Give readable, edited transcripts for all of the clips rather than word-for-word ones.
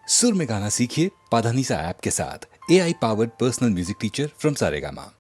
सुर में गाना सीखिए पाधानीसा ऐप के साथ। AI powered personal music teacher from Saregama.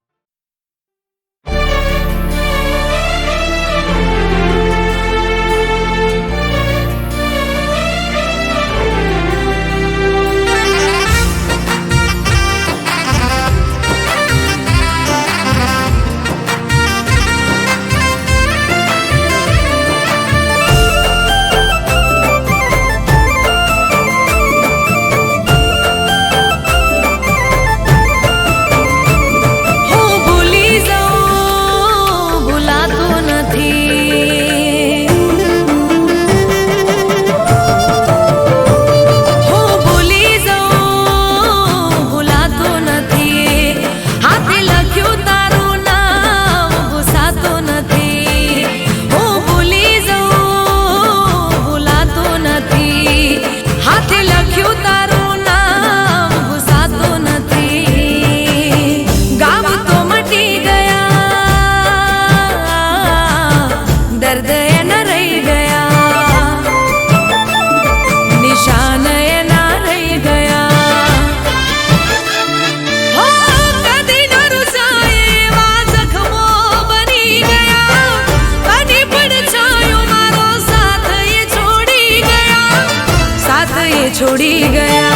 छोड़ी गया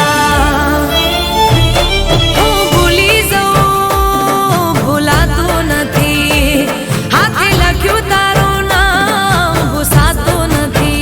भूली जाऊं भूला तो નથી હાથે લખ્યું તારું નામ ભૂસાતો નથી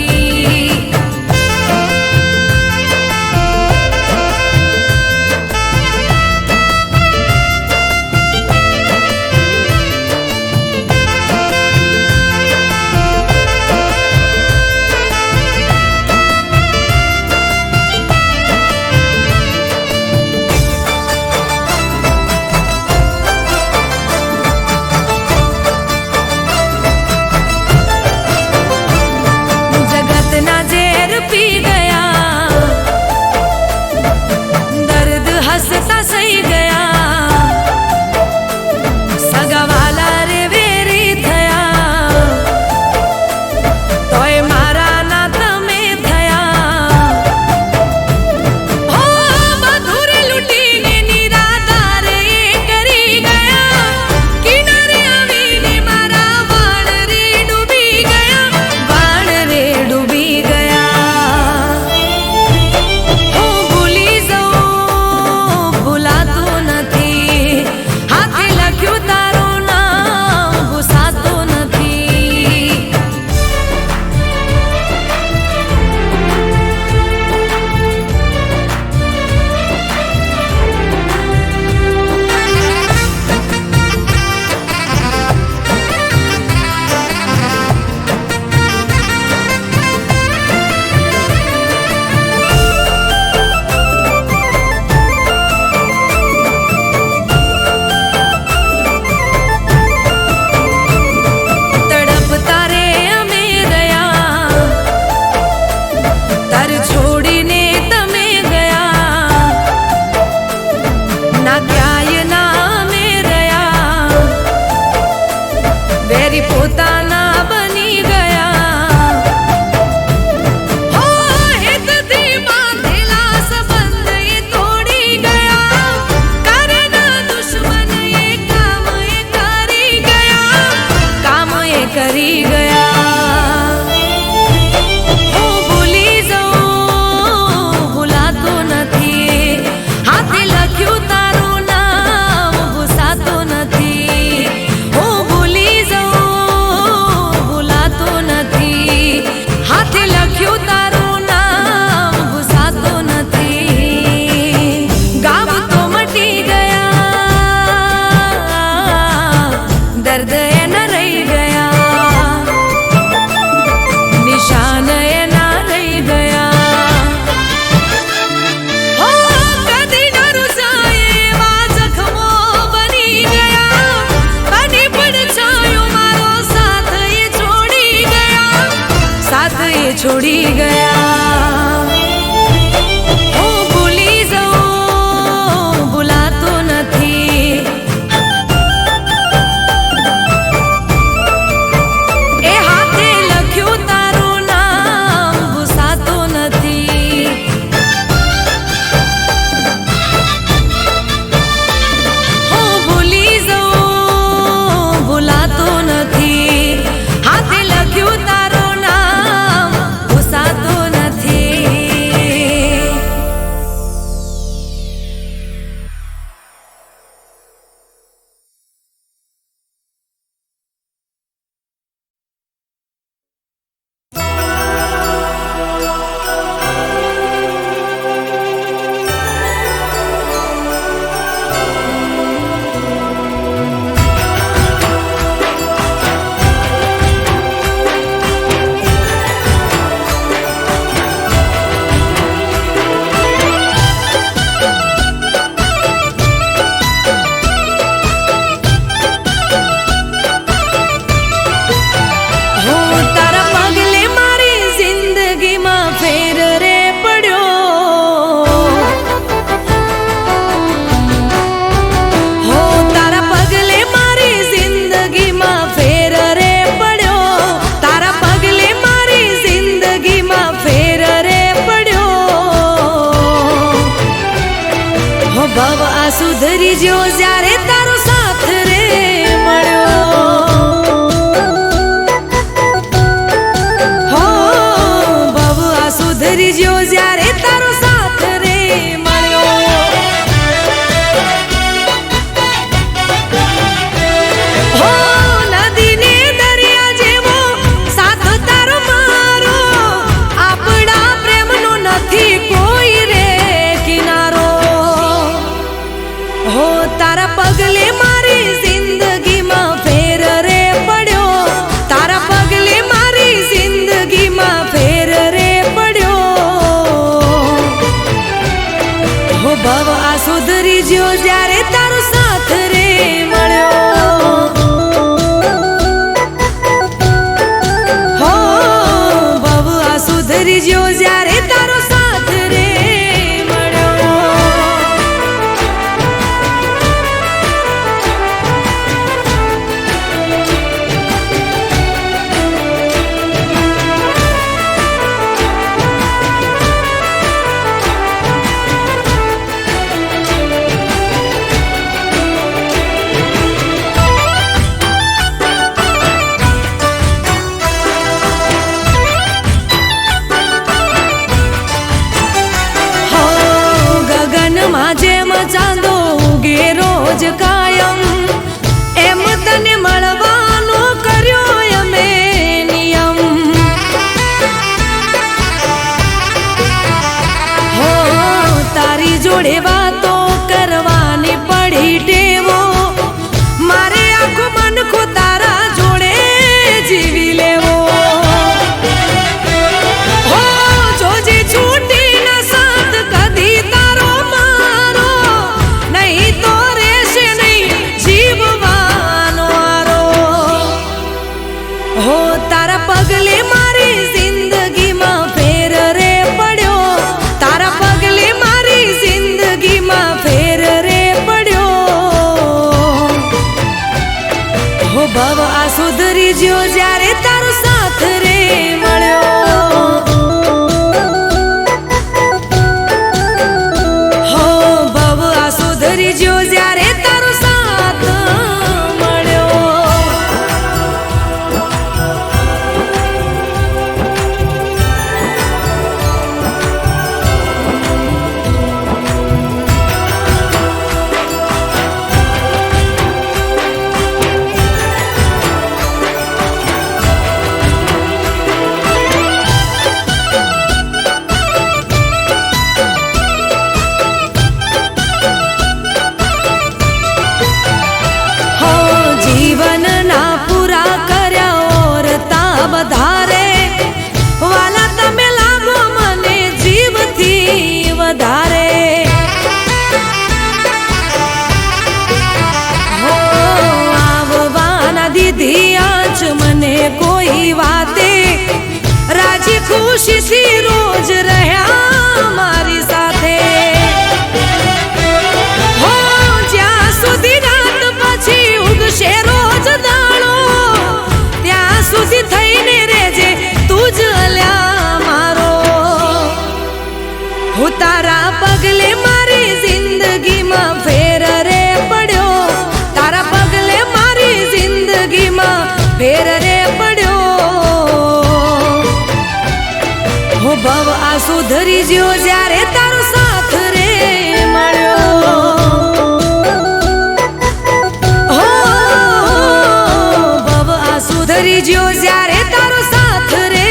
સુધરી જ્યો જ્યારે તારો સાથ રે મળ્યો. હો ભવ આ સુધરી જ્યો જ્યારે તારો સાથ રે મળ્યો. હો નદીને દરિયા જેવો સાથ તારો મારો, આપણા પ્રેમનો નથી કોઈ રે કિનારો. હો તારા પગલે મારી જિંદગીમાં ફેર રે પડ્યો, તારા પગલે મારી જિંદગીમાં ફેર રે પડ્યો. હો ભવ આ સુધરી જ્યો જ્યારે તારો સાથ રે મળ્યો. હો ભવ આ સુધરી જ્યો જ્યારે તારો સાથ રે મળ્યો. હો ગગનમાં જેમ ચાંદો ઉગે રોજ કાયમ, એમ તને મળવાનો કર્યો અમે નિયમ. હો તારી જોડે વાતો કરવાની પડી ટેવો, મારે આખું મનખું તારા જોડે જીવી લેવો. હો જોજે છૂટી ન સાથ કદી તારો મારો, નહીં તો રહેશે નહીં જીવવાનો આરો. હો તારા પગલે મારી જિંદગીમાં ફેર રે પડ્યો, તારા પગલે મારી જિંદગીમાં ફેર રે પડ્યો. હો ભવ આ સુધરી જ્યો જ્યારે તારો સાથ રે મળ્યો. હો ભવ આ સુધરી જ્યો જ્યારે તારો સાથ મળ્યો. હો જીવનના પૂરા કર્યા ઓરતા વધારે, વાલા તમે લાગો મને જીવથી વધારે. હો આવવાના દીધી આજ મને કોઈ વાતે, રાજી ખુશીથી રોજ રહ્યા મારી સાથે. હો જ્યાં સુધી રાત પછી ઉગશે રોજ દાડો, ત્યાં સુધી થઈને રેજે તું જ અલ્યા મારો. હું તારા પગલે મારી જિંદગીમાં ફેર રે પડ્યો, તારા પગલે મારી જિંદગીમાં ફેર રે પડ્યો. હો ભવ આ સુધરી જ્યો જ્યારે તારો સાથ રે મળ્યો. હો ભવ આ સુધરી જ્યો જ્યારે તારો સાથ રે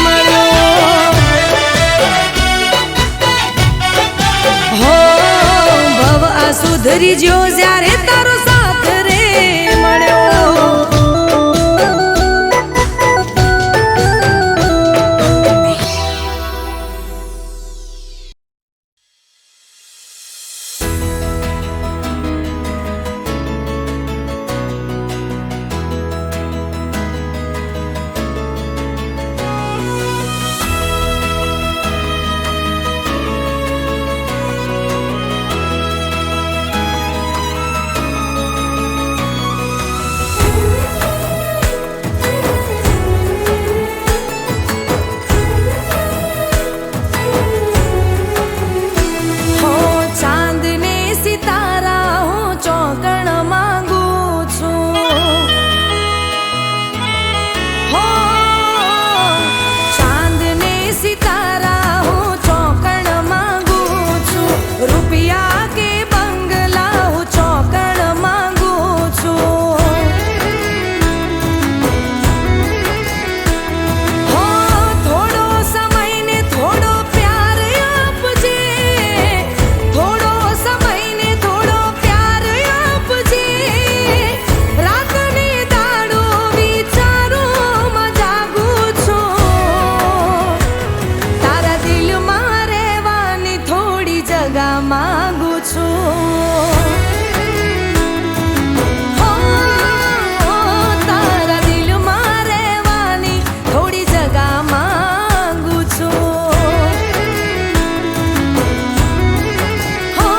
મળ્યો. હો ભવ આ સુધરી જ્યો જ્યારે તારો સાથ રે મળ્યો. માંગુ છું. હો, તારા દિલમાં રહેવાની થોડી જગા માંગુ છું. હો,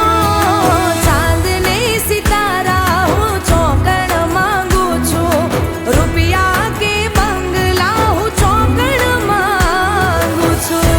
ચાંદને સિતારા હું ચોકણ માંગુ છું. રૂપિયા કે બંગલા હું ચોકણ માંગુ છું.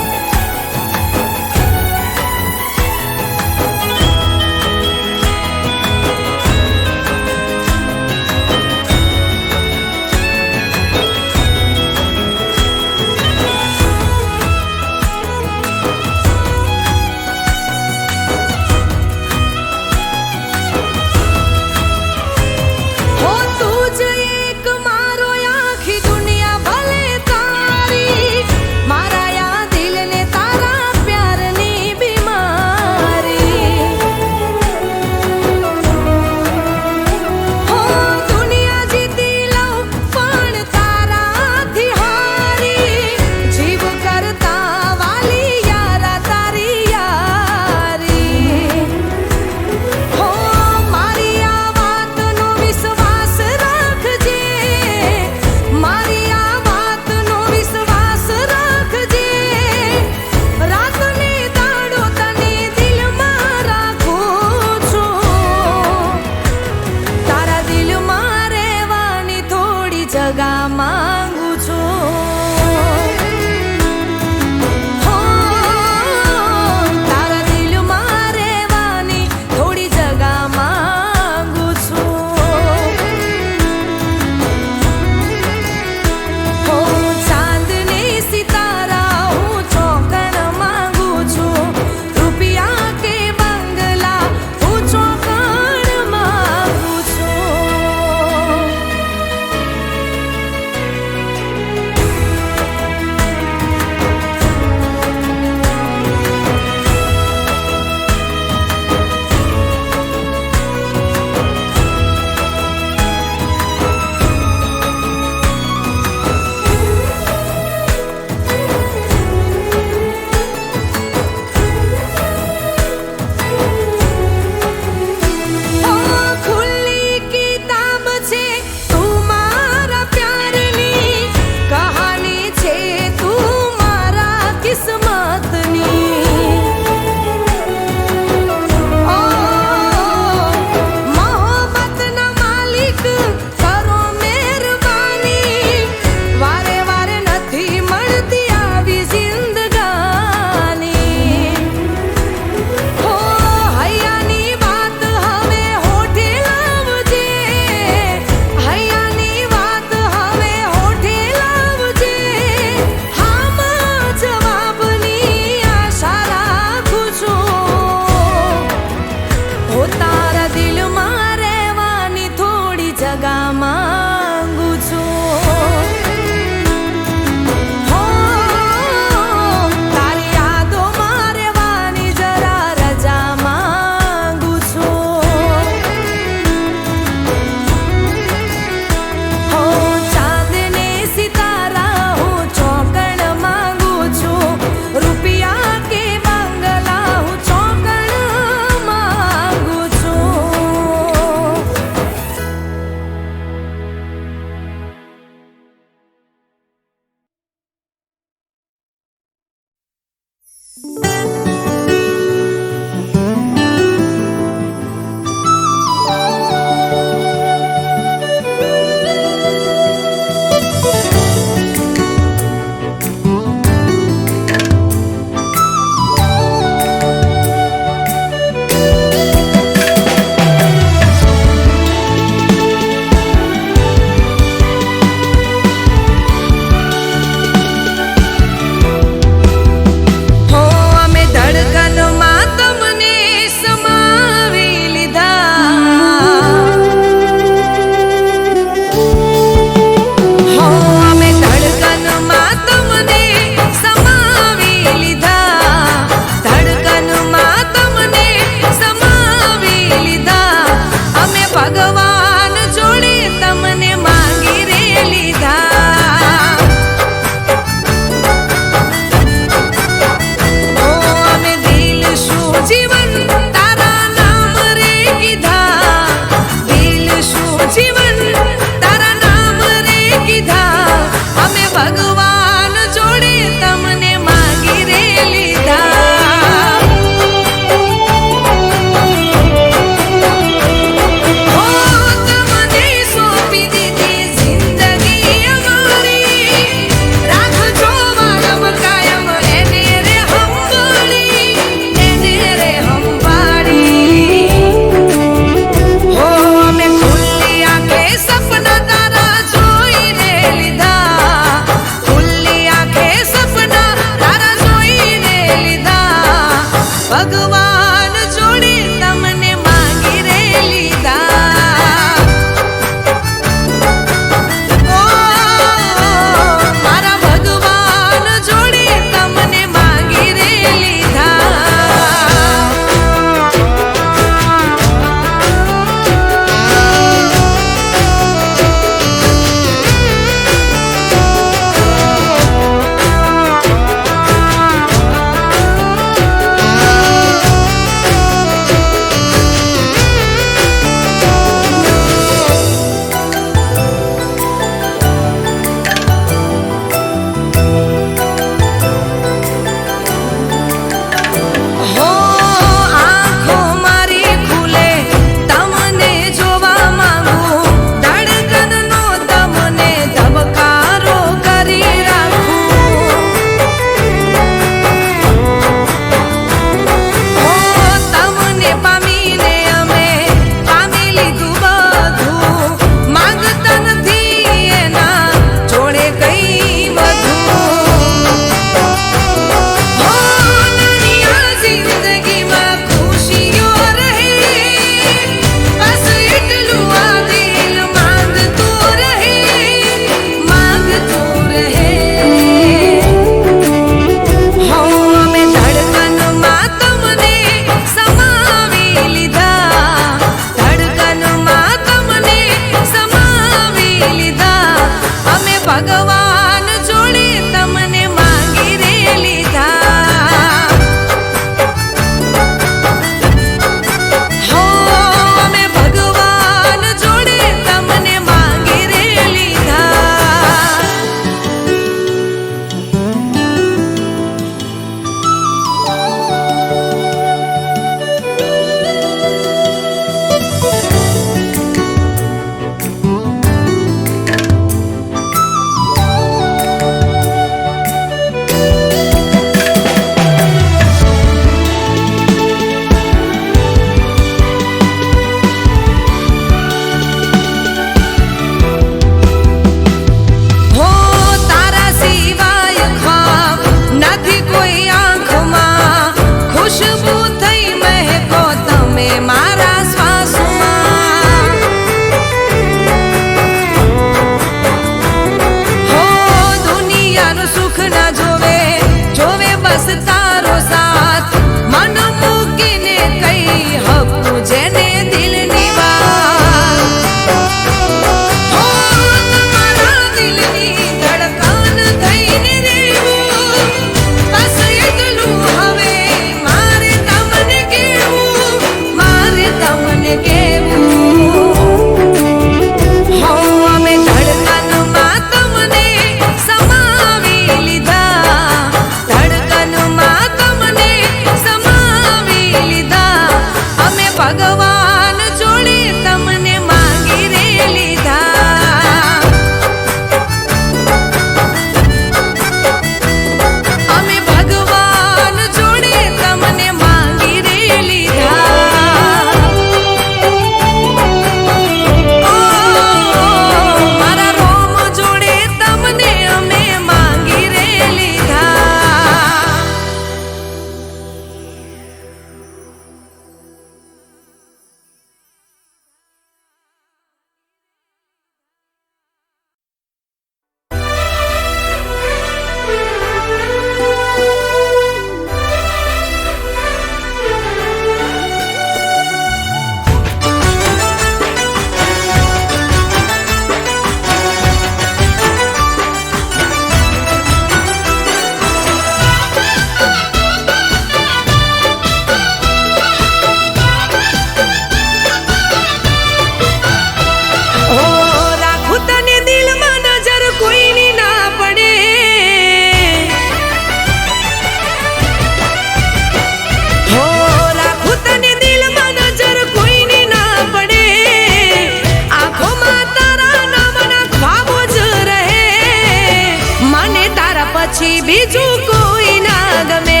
પછી બીજું કોઈ ના ગમે.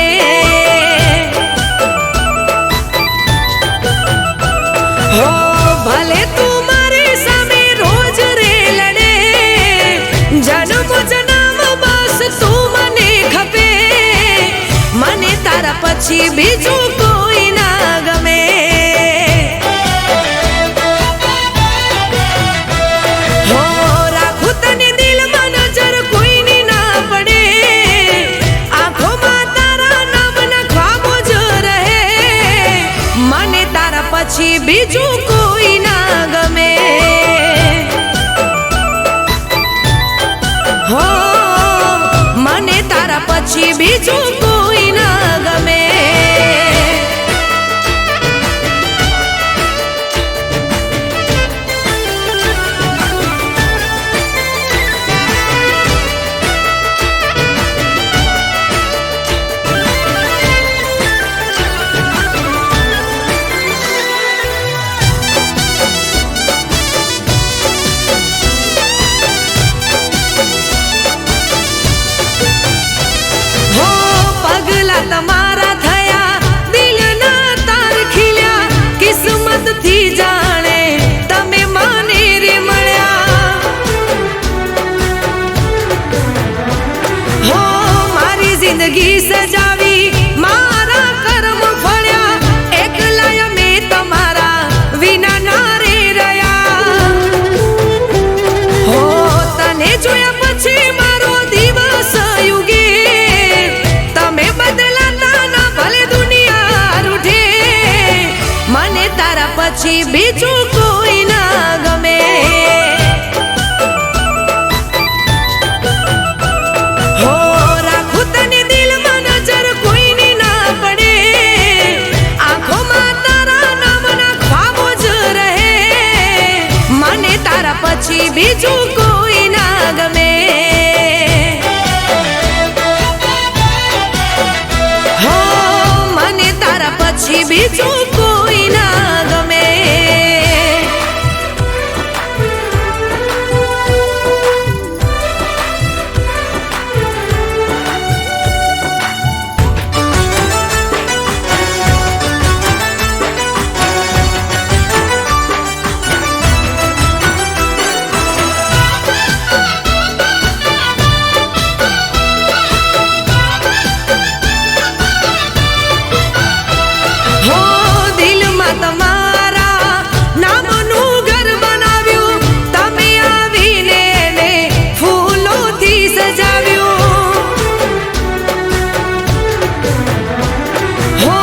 હો ભલે તું મારી સામે રોજ રે લડે, જન્મ જન્મ બસ તું મને ખપે, મને તારા પછી બીજું કોઈ ના ગમે. હો રાખું તને દિલમાં નજર કોઈની ના પડે, આંખોમાં તારા નામના ખ્વાબો જ રહે, મને તારા પછી બીજું કોઈ ના ગમે. હો મને તારા પછી બીજું કોઈ ના ગમે. હો પગલા તમારા થયા, દિલના તાર ખીલ્યા, કિસ્મતથી જાણે તમે મને રે મળ્યા. હો મારી જિંદગી સજાવી, મારા કર્મ ફળ્યા, એકલા અમે તમારા વિના ના રે રહ્યા. હો તને જોયા પછી મારો દિવસ યુગે, તમે બદલાતા ના ભલે દુનિયા રૂઠે, મને તારા પછી બીજું કોઈ ના ગમે. હો રાખું તને દિલમાં નજર કોઈની ના પડે, આંખોમાં તારા નામના ખ્વાબો જ રહે, મને તારા પછી બીજું કોઈ ના ગમે. હો મને તારા પછી બીજું કોઈ ના ગમે. હો દિલમાં તમારા નામનું ઘર બનાવ્યું, તમે આવીને એને ફૂલોથી સજાવ્યું. હો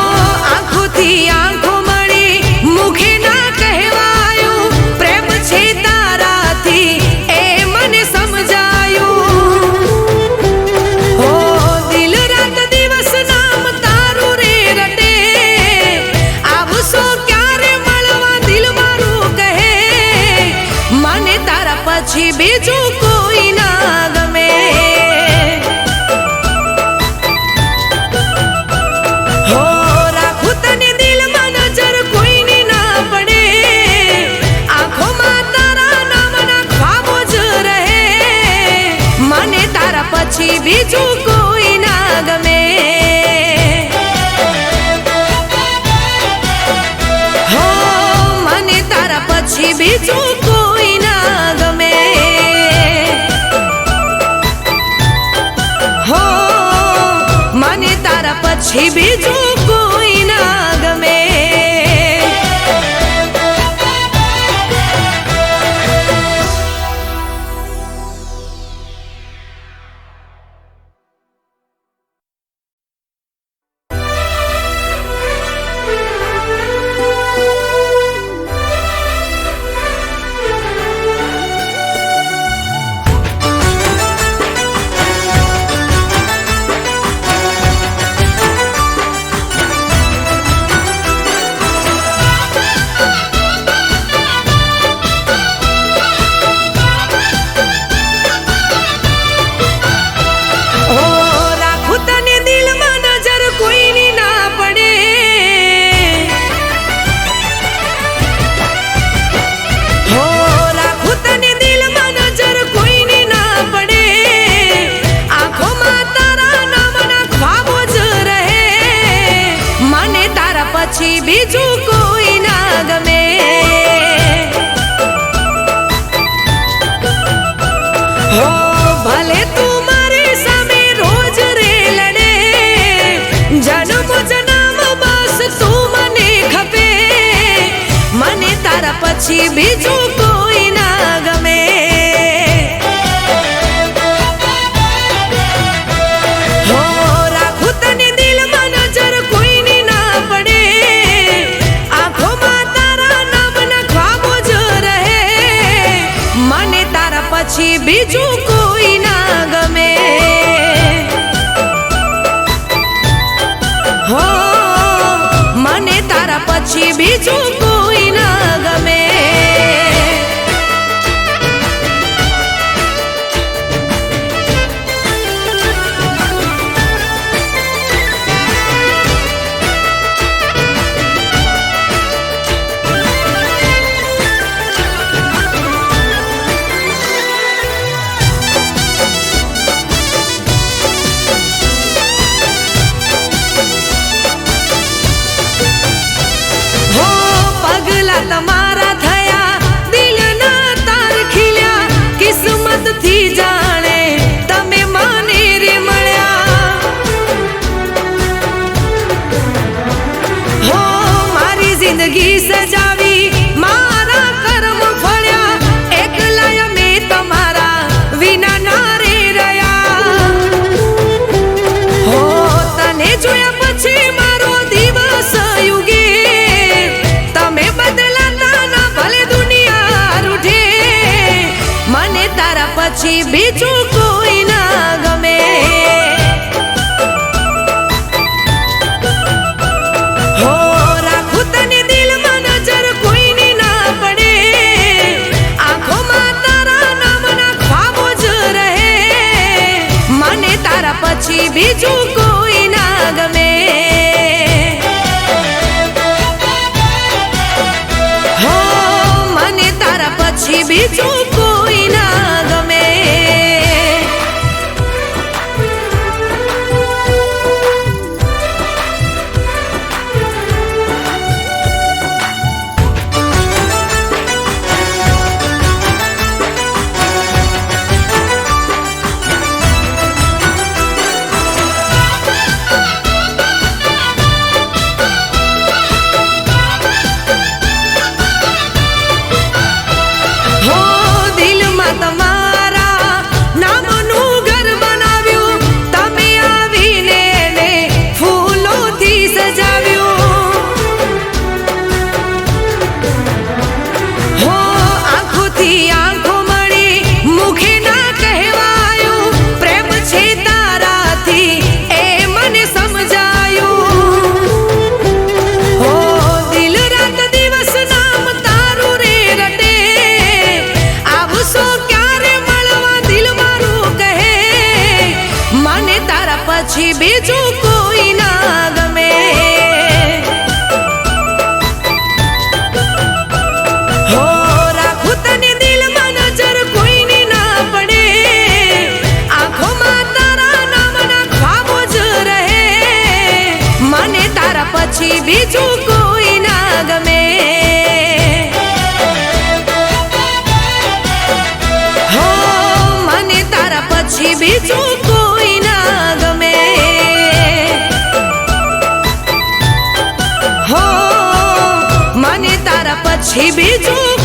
આંખોથી આંખો મળી, મુખે ના કહેવાયું, પ્રેમ છે તારાથી એ મને સમજાયું. હો દિલ રાત દિવસ નામ તારું રે રટે, આવશો ક્યારે મળવા દિલ મારું કહે, મને તારા પછી બીજું કોઈ ના ગમે. હો રાખું તને દિલમાં નજર કોઈની ના પડે, આંખોમાં તારા નામના ખ્વાબો જ રહે, મને તારા પછી બીજું કોઈ ના ગમે. હો મને તારા પછી બીજું કોઈ ના ગમે. હો મને તારા પછી બીજું કોઈ ના ગમે. બીજું કોઈ ના ગમે. હો મને તારા પછી બીજું કોઈ ના ગમે. તમારા થયા દિલના તાર ખીલ્યા કિસ્મત થી જાણે તમે મને રે મળ્યા. હો મારી જિંદગી સજાવી મારા કર્મ ફળ્યા એકલા મેં તમારા વિના ના રે રહ્યા. હો તને જોયા પછી મારો દિવસ યુગે તમે બદલાતા ના ભલે દુનિયા રૂઠે. મને તારા પછી બીજું કોઈ ના ગમે. હો રાખું તને દિલમાં નજર કોઈની ના પડે. આંખોમાં તારા નામના ખ્વાબો જ રહે. મને તારા પછી બીજું કોઈ ના ગમે. પછી બીજું કોઈ ના ગમે. પછી બીજું કોઈ ના ગમે. હો રાખું તને દિલમાં નજર કોઈની ના પડે. આંખોમાં તારા નામના ખ્વાબો જ રહે. મને તારા પછી બીજું કોઈ ના ગમે. હો મને તારા પછી બીજું કોઈ ના ગમે. હો મને તારા પછી બીજું